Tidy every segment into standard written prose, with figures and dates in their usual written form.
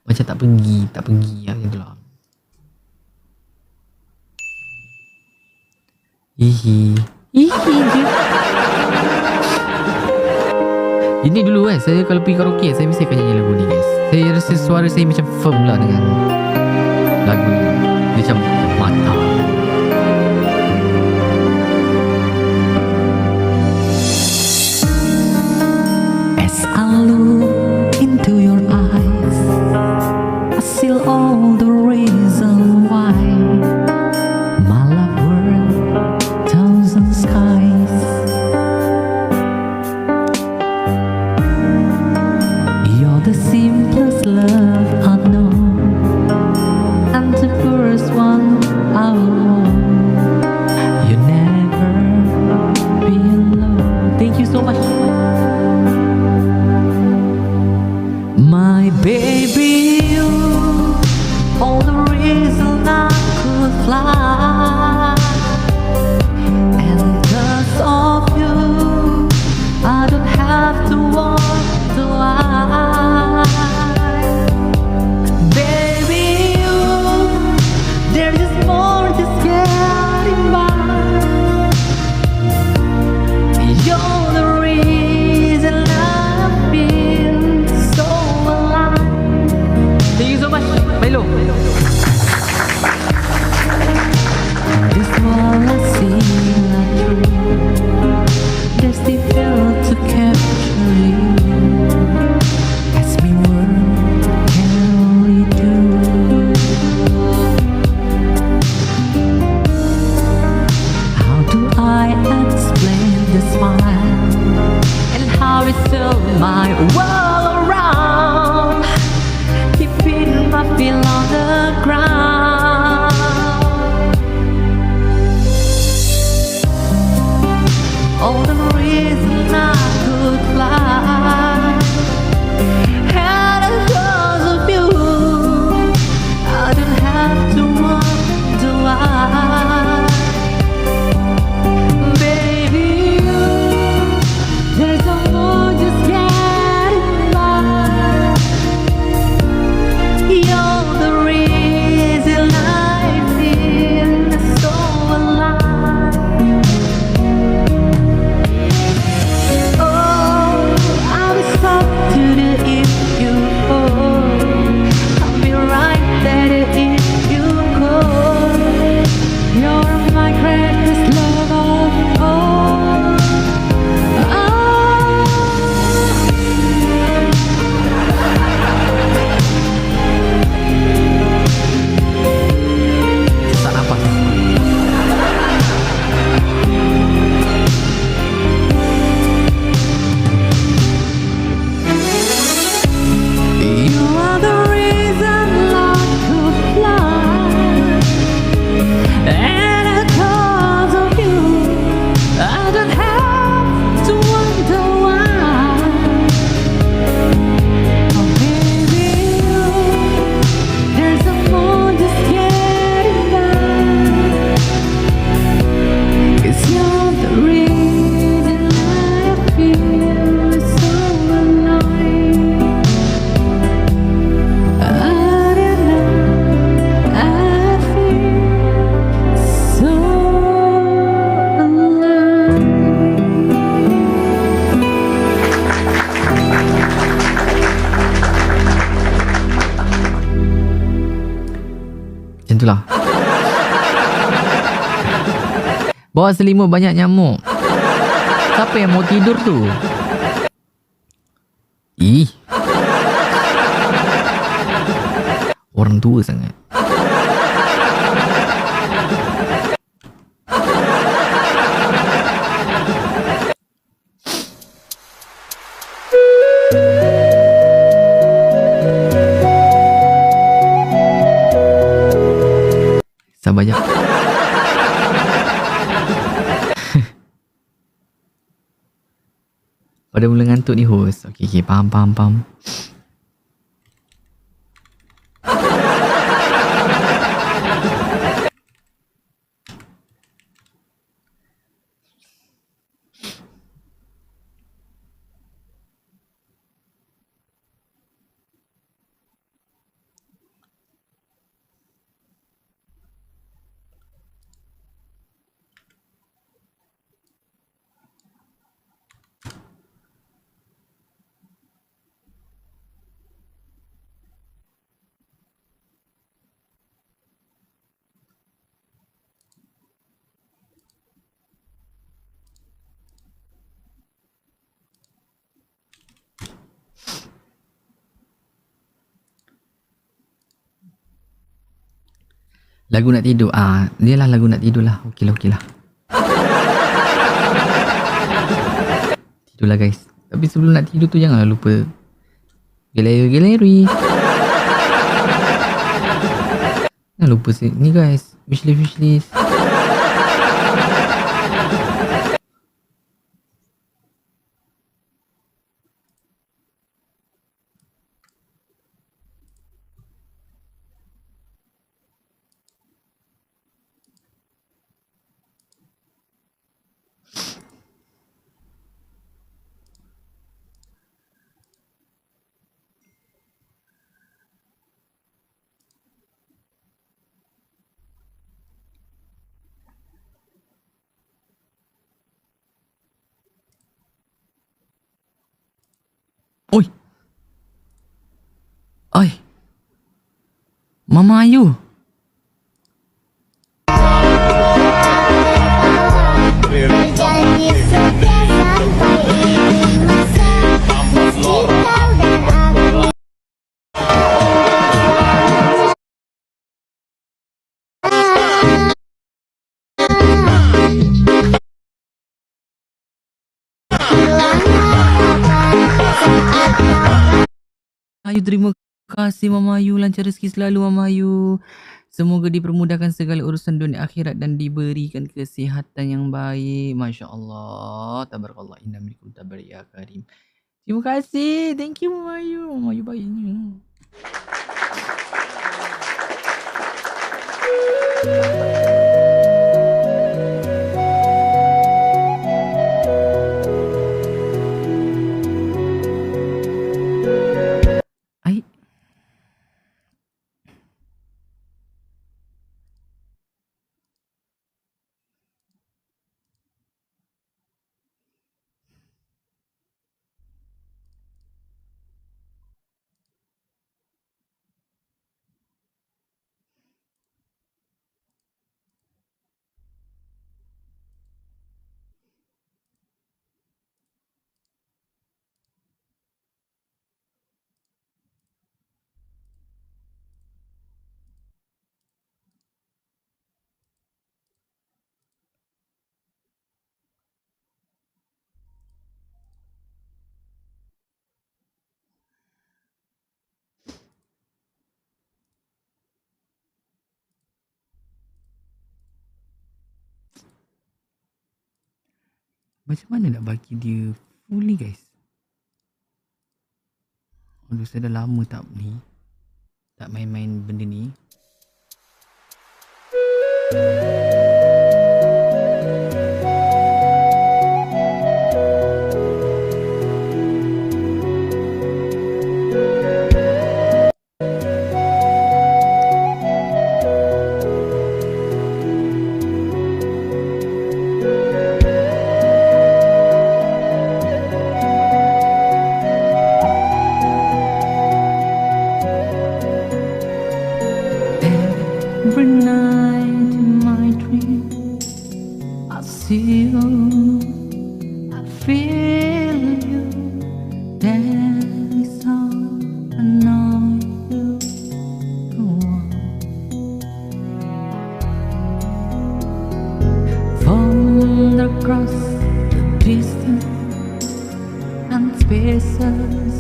Macam tak pergi lah macam tu lah. Hihi je. Ini dulu kan, saya kalau pergi karaoke saya mesti akan nyanyi lagu ni guys. Saya rasa suara saya macam firm lah dengan lagu ni. Dia macam mata. As I look into your eyes, I see all the reason why my love worth thousand skies. You're the simplest love I know, and the first one I will want. You never be alone. Thank you so much. My baby, you, all the reason I could fly, and because of you, I don't have to walk the line. Baby, you, there's just more just getting by. You're the reason I feel so alive. Thank you so much, Milo. This world I see not true. There's the will to capture you. Ask me what can only do. How do I explain the smile and how it filled my world around, keeping my feet on the ground? All the reason I could fly, and because of you, I don't have to wonder why. Baby, you, there's no more just getting by. You're the reason I feel so alive. Oh, I'll be soft to the if you go. I'll be right there if you go. You're my greatest love of all. Sesak nafas. You are the reason I could fly, and because of you, I don't have to wonder why. Oh baby, you, there's a more just getting by. 'Cause you're the reason I feel so alive. I don't know, I feel so alive. Macam tu lah. Bawa selimut banyak nyamuk. Siapa yang mau tidur tu? Ih. Orang tua sangat. Sabar jap. Pada mula ngantuk ni host. Okey, faham. Lagu nak tidur. Dia lah lagu nak tidur lah. Okey lah. Tidurlah guys. Tapi sebelum nak tidur tu janganlah lupa galeri. Jangan lupa ni guys. Wishlist. Oi. Mama Ayu. Ayu, terima kasih Mama Ayu. Lancar rezeki selalu Mama Ayu. Semoga dipermudahkan segala urusan dunia akhirat dan diberikan kesihatan yang baik. Masya Allah. Tabarakallah. Inna minkum tabar ya karim. Terima kasih. Thank you Mama Ayu. Mama Ayu baiknya. Macam mana nak bagi dia full ni guys? Aduh, saya dah lama tak main-main benda ni. Every night in my dream I see you, I feel you. That is how I know you go on. From across distance and spaces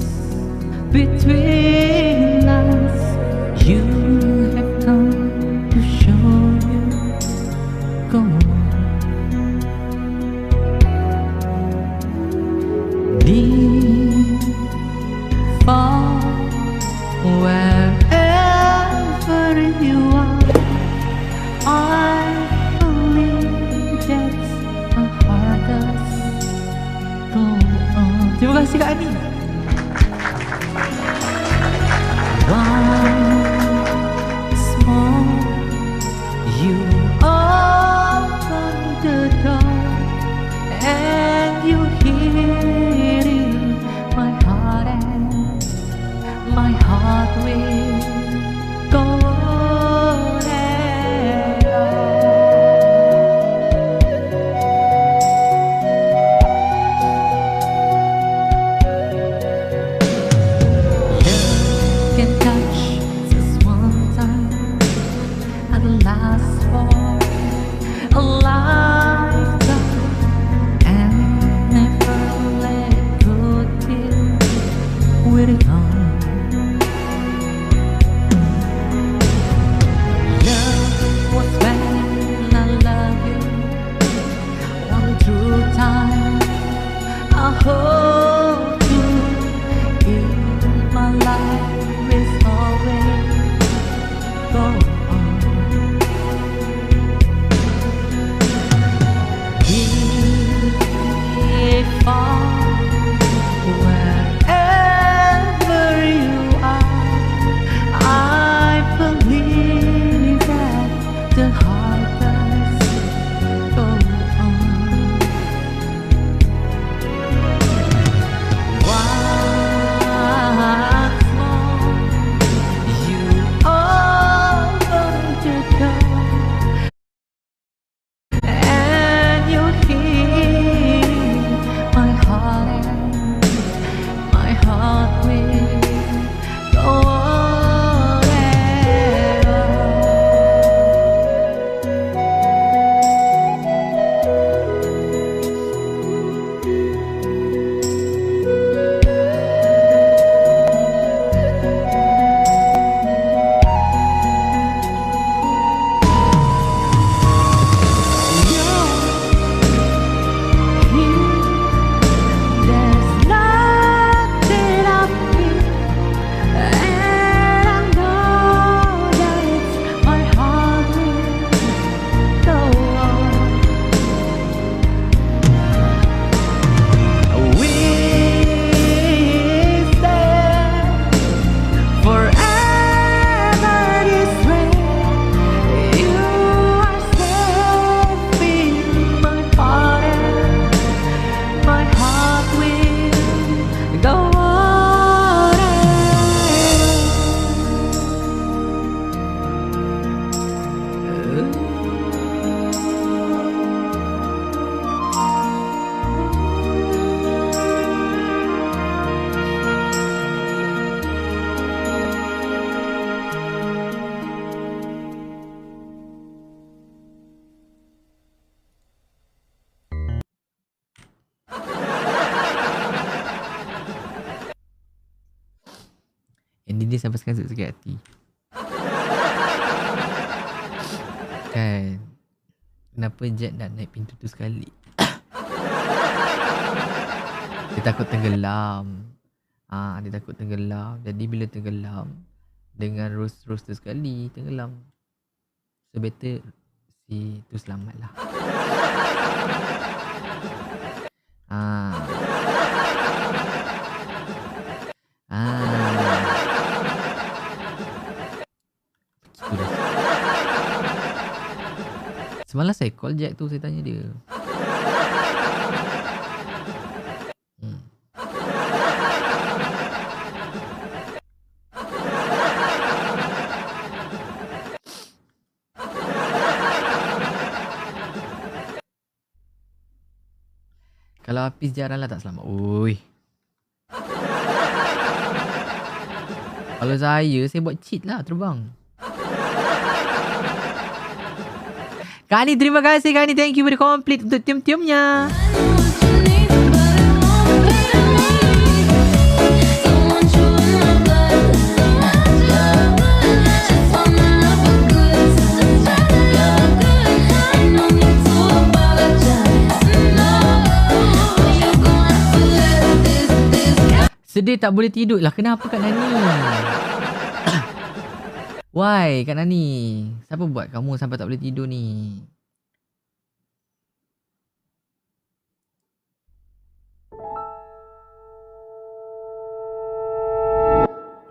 between us, you have come to show you go on. Deep, far, wherever you are, I believe that's a heart does go on. Terima kasih Kak Ani. Once more, you open the door and you hear in my heart, and my heart will go on and can touch just one time. I'd allow with it on. Love was when I love you. One true time I hope to in my life is always go on. If wherever you are, I believe that the heart does go on. Once more, you open the door, and you hear my heart will go on and on. There's nothing I feel, and I know that it's my heart will go on. We stand forever this way. You are safe in my heart, and my heart will go on and on. Ini dia sampai sekarang sakit hati. Kan? Kenapa Jack nak naik pintu tu sekali? Dia takut tenggelam. Dia takut tenggelam. Jadi bila tenggelam, dengan rose tu sekali tenggelam. So better si tu selamat lah. Begitu dah. Semalam saya call Jack tu, saya tanya dia. Kalau Hafiz jarang lah tak selamat. Oi. Kalau saya buat cheat lah terbang. Kak Ani, terima kasih Kak Ani. Thank you for the complete untuk tium-tiumnya. Sedih tak boleh tidur lah. Kenapa Kak Nani? Why Kak Nani? Siapa buat kamu sampai tak boleh tidur ni?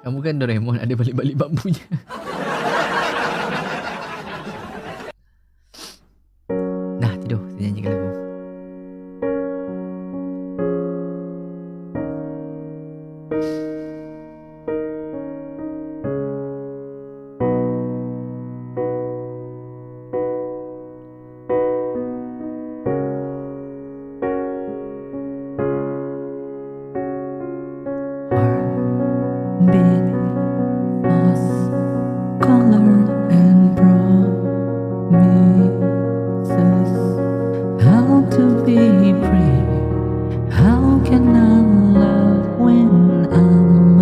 Kamu kan Doraemon, ada balik-balik bambunya. Nah, tidur. Saya nyanyikan lagu. How can I love when I'm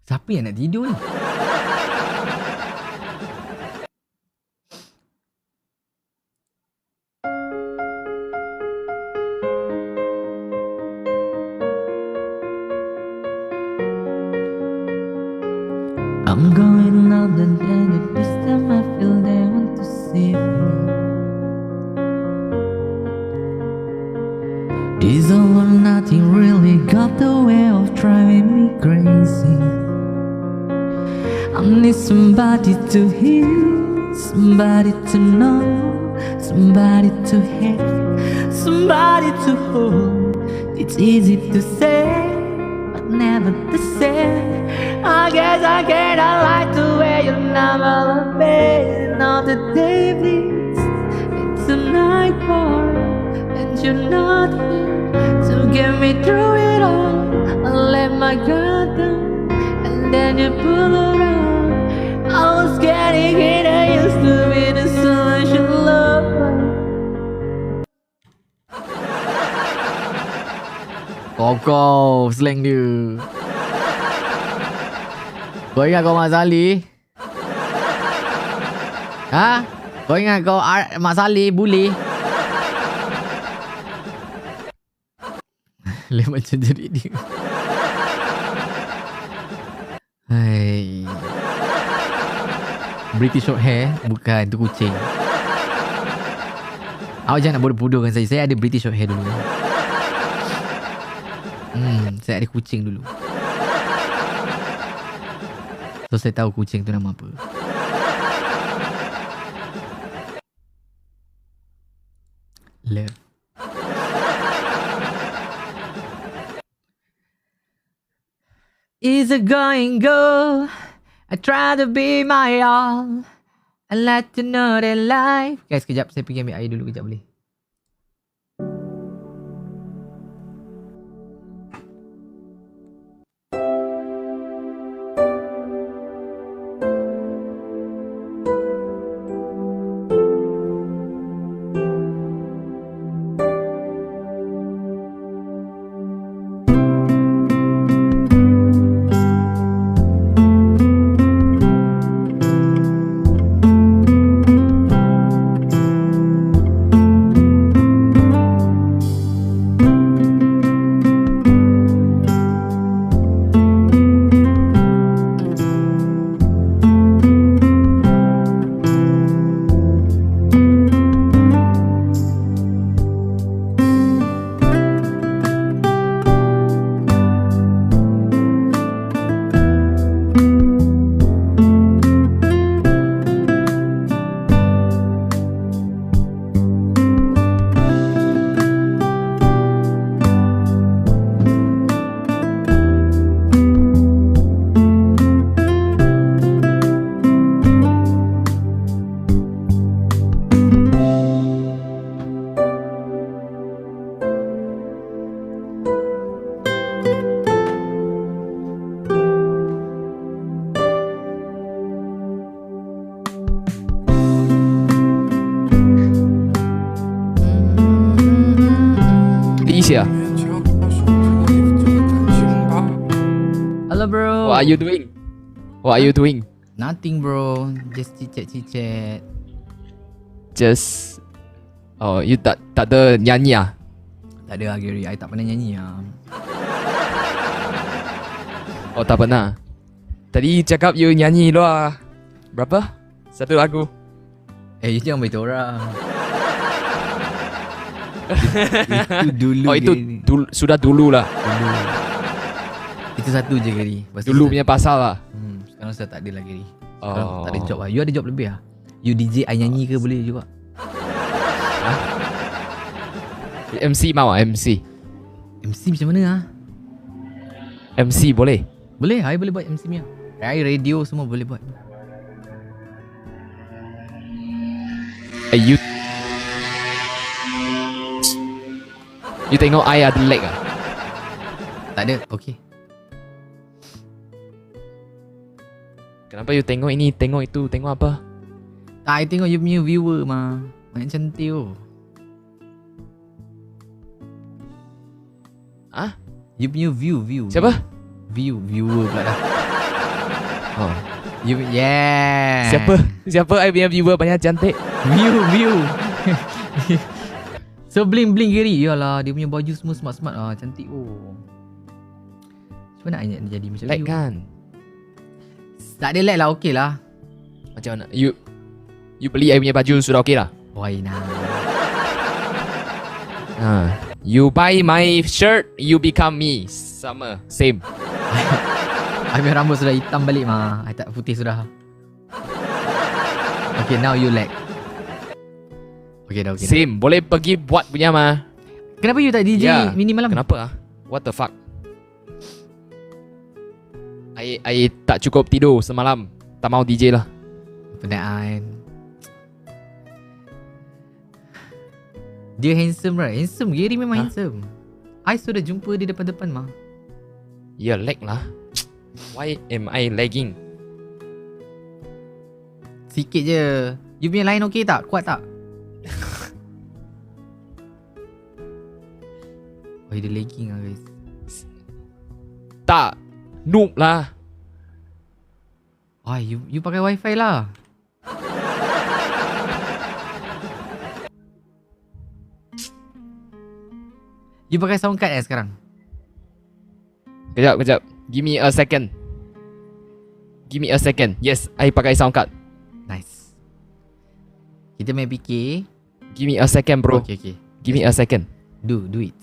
Siapa yang nak tidur ni? I'm going out and then this time I feel they want to see me. This all or nothing really got the way of driving me crazy. I need somebody to hear, somebody to know, somebody to hate, somebody to hold. It's easy to say, but never to say. I guess I cannot lie to where you're never been. On the day bleeds into nightfall, and you're not here to get me through it all. I let my guard down, and then you pull around. I was getting it, I used to be the so much in love. Kau slang dia. Kau ingat kau Mak Saleh? Ha? Kau ingat kau Mak Saleh boleh? Lain macam jerit dia. Hai. British short hair? Bukan, tu kucing. Awak jangan nak bodoh-bodohkan saya. Saya ada British short hair dulu. Saya ada kucing dulu. So saya tahu kucing tu nama apa. Love. Is it going go? I try to be my all and let you know that life. Guys, kejap saya pergi ambil air dulu kejap boleh? Hello bro. What are you doing? What are you doing? Nothing bro. Just chit-chat. Just you tak ada nyanyi ah? Tak ada lah Gary. I tak pernah nyanyi lah. Oh tak pernah. Tadi cakap you nyanyi lah. Berapa? Satu lagu. You jangan beritahu orang. Itu dulu. Oh itu sudah dulu lah. Itu satu je Gary. Dulu punya pasal lah. Sekarang saya tak ada lah Gary. Sekarang tak ada job lah. You ada job lebih lah. You DJ, I nyanyi ke boleh juga? MC mau ah? MC macam mana lah? MC boleh? Boleh, I boleh buat MC punya. I radio semua boleh buat. You tengok I ada lag ah? Tak ada, okay. Kenapa you tengok ini, tengok itu, tengok apa? Tak, I tengok you punya viewer mah. Banyak cantik oh. Ah? You punya view. Siapa? Viewer pula dah. Yeah. Siapa I punya viewer banyak cantik? View. So bling-bling Gary. Yalah, dia punya baju semua smart-smart. Cantik. Macam mana I nak jadi macam Like you? kan? Tak ada lag lah, okey lah. Macam mana? You beli I punya baju sudah okey lah? Why nah. You buy my shirt, you become me. Sama, same. I punya rambut sudah hitam balik mah. I tak putih sudah. Okay, now you lag. Okay dah, okay dah. Same, boleh pergi buat punya mah. Kenapa you tak DJ mini malam? Kenapa What the fuck? I tak cukup tidur semalam. Tak mau DJ lah. Penat. Dia handsome right? Handsome, Gary memang handsome. I sudah jumpa dia depan-depan mah. Ya, lag lah. Why am I lagging? Sikit je. You punya line okey tak? Kuat tak? Dia lagging lah guys. Tak, noob lah. You pakai wifi lah. You pakai sound card sekarang? Kejap. Give me a second. Yes, I pakai sound card. Nice. Kita main PK. Give me a second, bro. Okay. Give me a second. Do it.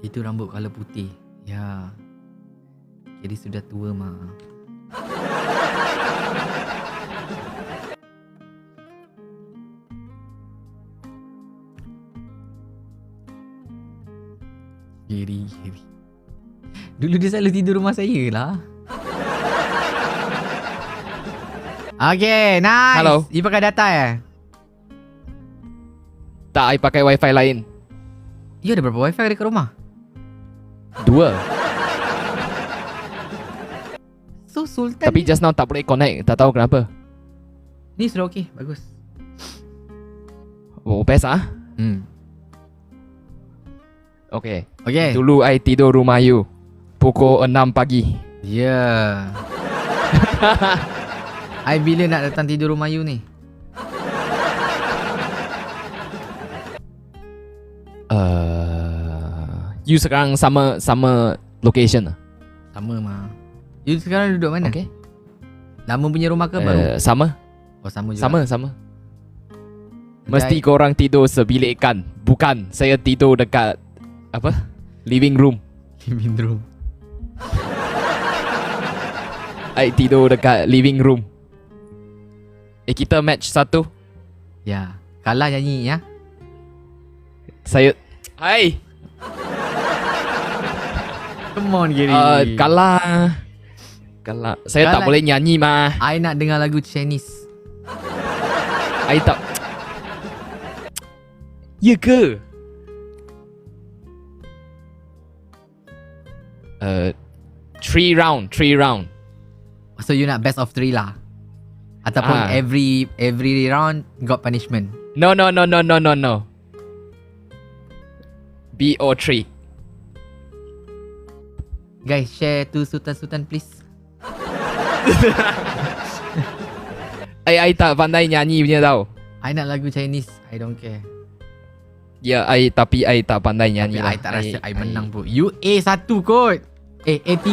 Itu rambut color putih. Ya. Jadi sudah tua mah. Giri. Dulu dia selalu tidur rumah saya lah. Okay, nice. Hello. You pakai data Tak, I pakai wifi lain. You ada berapa wifi dekat rumah? 2. So Sultan Tapi just now tak boleh connect. Tak tahu kenapa. ni sudah okay. Bagus. Best Okay. Dulu I tidur rumah you pukul 6 pagi. Yeah. I bila nak datang tidur rumah you ni? You sekarang sama location lah. Sama mah. You sekarang duduk mana? Okay. Lama punya rumah ke baru? Sama. Sama juga. Sama. Mesti korang tidur sebilik kan? Bukan, saya tidur dekat apa? Living room. Living room. I tidur dekat living room. Kita match 1. Ya. Kalah nyanyi ya. Saya hai. Come on Giri. Kalah. Saya tak Kalah. boleh nyanyi mah. I nak dengar lagu Chinese. I tak. Ya ke? 3 round. So you nak best of 3 lah. Ataupun every round got punishment. No. BO3. Guys, share to Sultan please. I tak pandai nyanyi punya tau. I nak lagu Chinese. I don't care. Ya, tapi I tak pandai nyanyi Tapi lah. I tak rasa I menang pun. You A1 kot. A3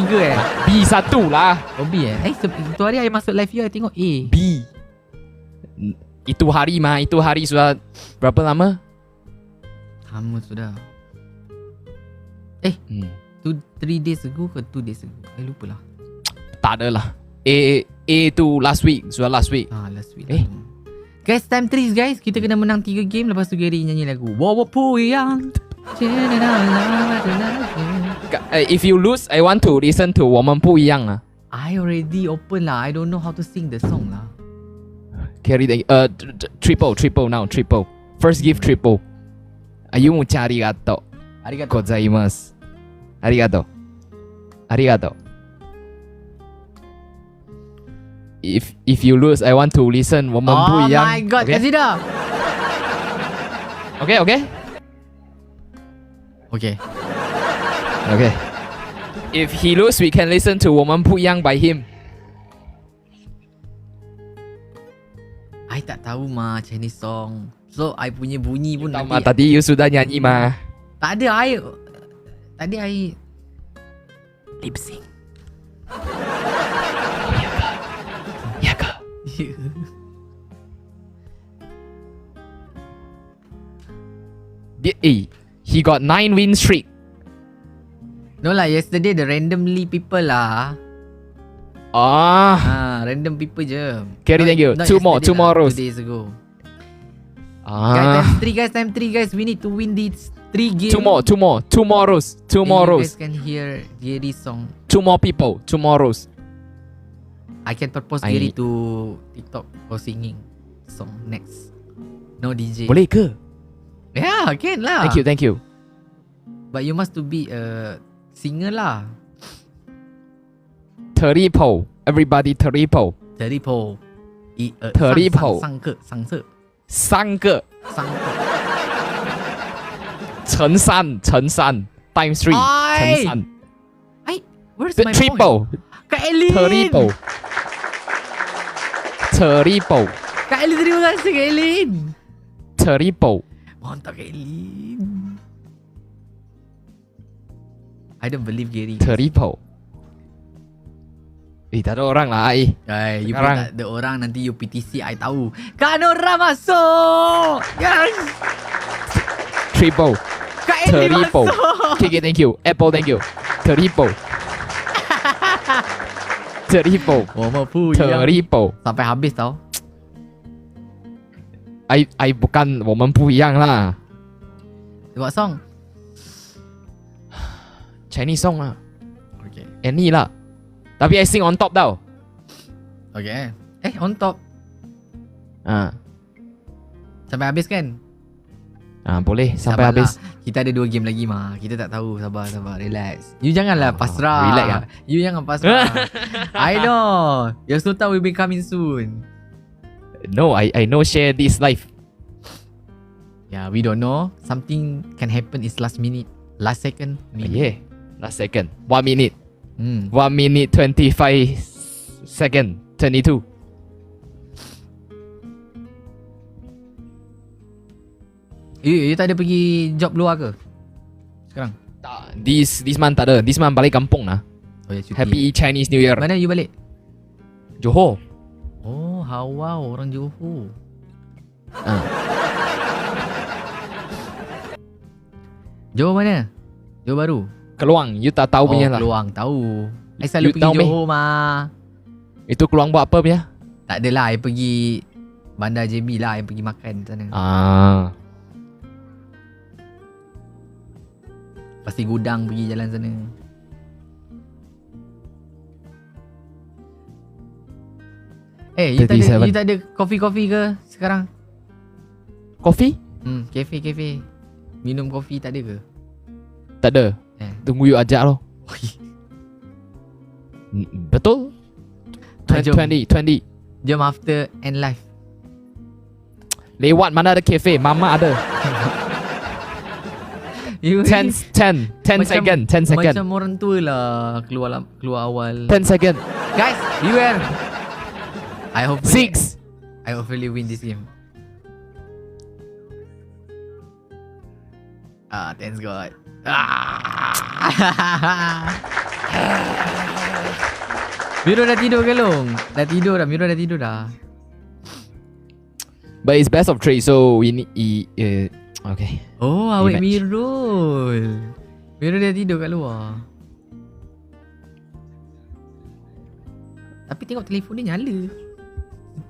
B1 lah. Oh B itu hari I masuk live you I tengok A. B. Itu hari mah. Itu hari sudah berapa lama? Lama sudah. 3 days ago ke 2 days ago? I lupa lah. Tak ada lah. A tu last week. Sudah last week. Last week lah. Guys, time trees guys. Kita kena menang 3 game. Lepas tu Gary nyanyi lagu Wawa Puyang. If you lose, I want to listen to 我们不一样啊. I already open lah. I don't know how to sing the song lah. Carry the triple now. First give triple. Mucha arigato. Gozaimasu. Arigato. If you lose, I want to listen 我们不一样. Oh my god, okay? kasih dah. Okay. Okay. Okay. If he lose, we can listen to 我们不一样 by him. I tak tahu mah Chinese song. So I punya bunyi pun Tahu mah tadi you sudah nyanyi mah. Tak ada I. Tadi I lip sync. Ya ke? He got 9 win streak. No lah, yesterday the randomly people lah. Random people je. Kerry, thank you. Not Two more yesterday lah, rows. 2 days ago. Guys, time 3 guys. We need to win these 3 games. Two more rows. You guys can hear Gary's song. 2 more people. 2 more rows. I can propose Gary to TikTok for singing song next. No DJ. Boleh ke? Yeah, can lah. Thank you. But you must to be a singer lah. Triple. Everybody triple. Triple. Triple. 三个。乘三 times 3 乘三 Where's The my triple point? Kak Elin. Triple. Kak Elin, terima kasih Kak Elin. Triple. Mantap Kak Elin. I don't believe Gary. Triple. Tak ada orang lah ai. You Sekarang. tak ada orang, nanti you PTC I tahu. Kak Nora masuk. Yes. Triple. Kak Elin Triple. masuk. Okay, thank you. Apple, thank you. Triple. Triple. 我们不一样 Triple. Sampai habis tau. I bukan 我们不一样啦。 Buat song. Chinese song lah. Okay. Any lah. Tapi I sing on top tau. Okay. On top. Sampai habis kan? Boleh sampai Sabarlah. habis. Kita ada 2 game lagi mah. Kita tak tahu. Sabar. Relax. You janganlah pasrah. Relax lah. You jangan pasrah. I know. Your Sultan will be coming soon. No, I know share this life. Yeah, we don't know. Something can happen is last minute. Last second. Yeah. Last second. 1 minute. 1 Hmm. minute 25 second. 22. You tak ada pergi job luar ke? Sekarang? Tak. This month tak ada. This month balik kampung lah. Oh ya, cuti. Happy Chinese New Year. Mana you balik? Johor. Oh, Hawa orang Johor. Johor mana? Johor Baru? Keluang. You tak tahu punya lah. Keluang tahu. I selalu You pergi tahu, Johor mah. Itu Keluang buat apa punya? Tak adalah, I pergi Bandar JB lah, I pergi makan sana. Pasti gudang pergi jalan sana. You tak ada kopi-kopi ke sekarang? Kopi? Kafe. Minum kopi tak ada ke? Tak ada. Tunggu you ajak loh. Betul? Jom. 20. Jom after end life. Lewat mana ada kafe? Mama ada. 10 second. Macam orang tua lah keluar awal. 10 second. Guys, beware. I Six. hopefully win this game. Thanks God. Miro dah tidur ke Long? Miro dah tidur dah. But it's best of 3, so we need okay. Oh, awet Rematch. Miro dah tidur kat luar. Tapi tengok telefon dia nyala.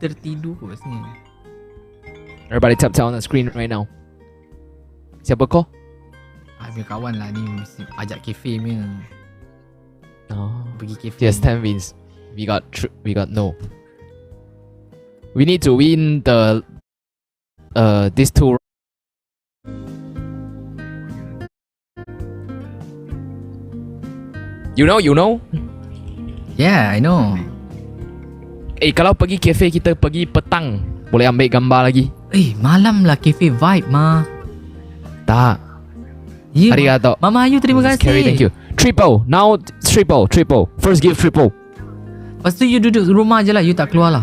Tertidur kot rasanya. Everybody tap on the screen right now. Siapa kau? Punya kawan lah ni, mesti ajak kafe punya. Pergi kafe. Yes, 10 wins. We got no. We need to win the these 2. You know? Yeah, I know. Kalau pergi kafe kita pergi petang, boleh ambil gambar lagi. Malam lah kafe vibe mah. Tak. Ya, Arigato. Mama Ayu terima Mrs. kasih. Carrie, thank you. Triple. Now triple. First give triple. Lepas tu you duduk rumah je lah, you tak keluar lah.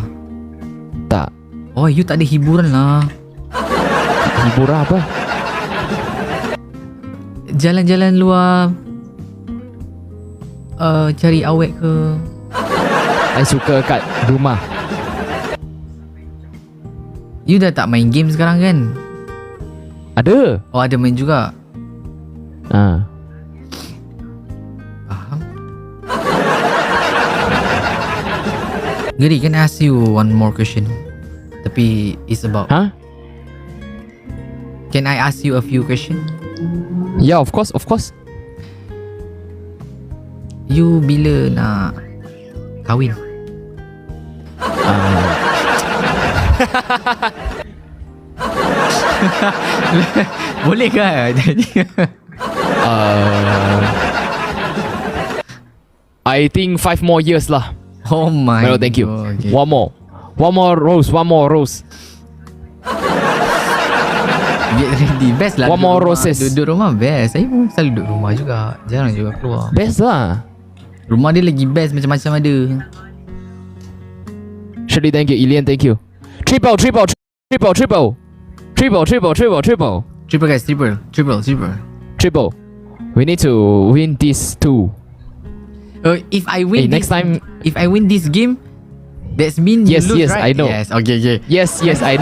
Tak. Oh, you tak ada hiburan lah. Hiburan apa? Jalan-jalan luar, cari awet ke. I suka kat rumah. You dah tak main game sekarang kan? Ada. Oh, ada main juga. Ah. Faham. Gary, can I ask you one more question? Tapi it's about... Huh? Can I ask you a few questions? Yeah, of course. You bila nak kahwin? Boleh ke? I think 5 more years lah. Oh my No, thank you. God, okay. One more rose. Get ready. Best lah One duduk more rumah. roses. Duduk rumah best. Saya pun selalu duduk rumah juga. Jarang juga keluar. Best lah. Rumah dia lagi best, macam-macam ada. Shirley, thank you. Ilian, thank you. Triple. Triple guys, triple. We need to win this too. If I win Next time. if I win this game, that's mean you Yes, lose, yes, right? I know. Yes, okay. Yes, I know.